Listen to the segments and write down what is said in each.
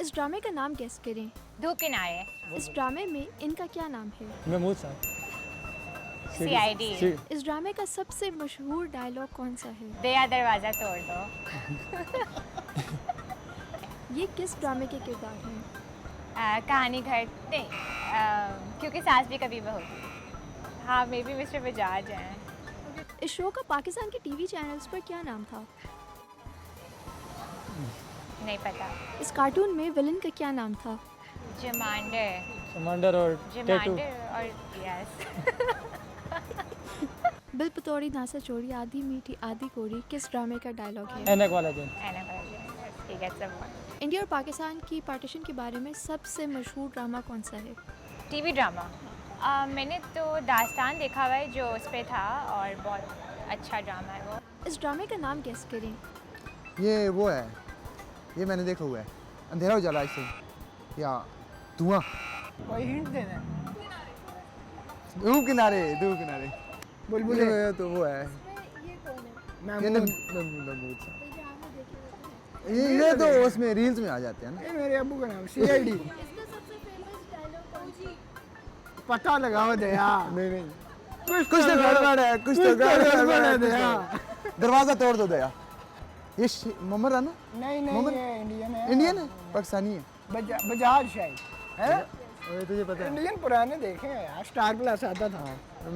इस ड्रामे का नाम गेस करें। धूप किनारे। इस ड्रामे में इनका क्या नाम है? महमूद साहब। CID। इस ड्रामे का सबसे मशहूर डायलॉग कौन सा है? दया दरवाज़ा तोड़ दो। ये किस ड्रामे के किरदार हैं? कहानी घर नहीं, क्योंकि सास भी कभी बहू थी। हाँ, मे बी मिस्टर बजाज हैं। इस शो का पाकिस्तान के टीवी चैनल्स पर क्या नाम था? नहीं पता। इस कार्टून में विलन का क्या नाम था? जमांडर। समंदर और टैटू। जमांडर और यस। बिल पतौड़ी नासा चोरी आधी मीठी आधी कोरी किस ड्रामे का डायलॉग है? ऐनक वाला दिन। ठीक है, सब इंडिया और पाकिस्तान की पार्टीशन के बारे में सबसे मशहूर ड्रामा कौन सा है? TV drama. मैंने तो दास्तान देखा हुआ है जो उस पर था और बहुत अच्छा ड्रामा है वो। इस ड्रामे का नाम गेस करें। ये वो है, ये मैंने देखा हुआ है, अंधेरा उजाला ऐसे या धुआं। कोई हिंट दे दें। धूप किनारे, धूप किनारे। बुलबुल ये तो वो है, ये महमूद। महमूद साहब। ये तो उसमें रील्स में आ जाते हैं ना। ये मेरे अब्बू का नाम CID। पता लगाओ दया। नहीं कुछ कुछ तो गड़बड़ है, कुछ तो गड़बड़ है कुछ दया। तो- दरवाजा तोड़ दो दया। ये मोहम्मद राना नहीं नहीं, मोहम्मद- ये इंडियन है। इंडियन है, पाकिस्तानी है। बजाज शायद है। अरे तुझे पता है? इंडियन पुराने देखे हैं यार, स्टार प्लस आता था।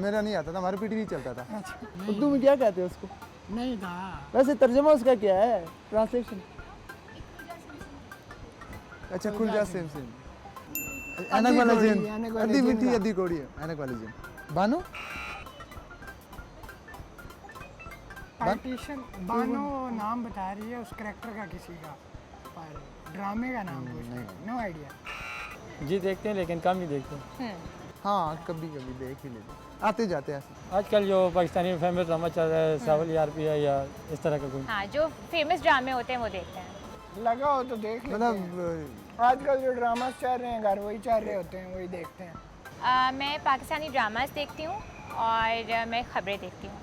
मेरा नहीं आता था, हमारे पीटी नहीं चलता था। उर्दू में क्या कहते हैं उसको? नहीं था। वैसे तर्जुमा उसका क्या है, ट्रांसलेशन? अच्छा, खुल जा सेम सेम। ऐनक वाला कौड़ी, जिन, ऐनक वाले अद्धी जिन मीठी का। अद्धी कौड़ी है, ऐनक वाले जिन। बानो पार्टीशन। बानो नाम बता रही है उस करेक्टर का किसी का, पर ड्रामे का नाम पूछ रही है। No idea. जी देखते हैं लेकिन कम ही देखते हैं। हाँ, कभी कभी देख ही लेते हैं, आते जाते हैं ऐसे। आजकल जो पाकिस्तानी में फेमस ड्रामा चल रहा है सावल ERP है या इस तरह का कोई। हाँ, जो फेमस ड्रामे होते हैं वो देखते हैं। लगा हो तो देख लेते हैं। मतलब आजकल जो ड्रामास चल रहे हैं घर वही चल रहे होते हैं, वही देखते हैं। मैं पाकिस्तानी ड्रामास देखती हूँ और मैं खबरें देखती हूँ।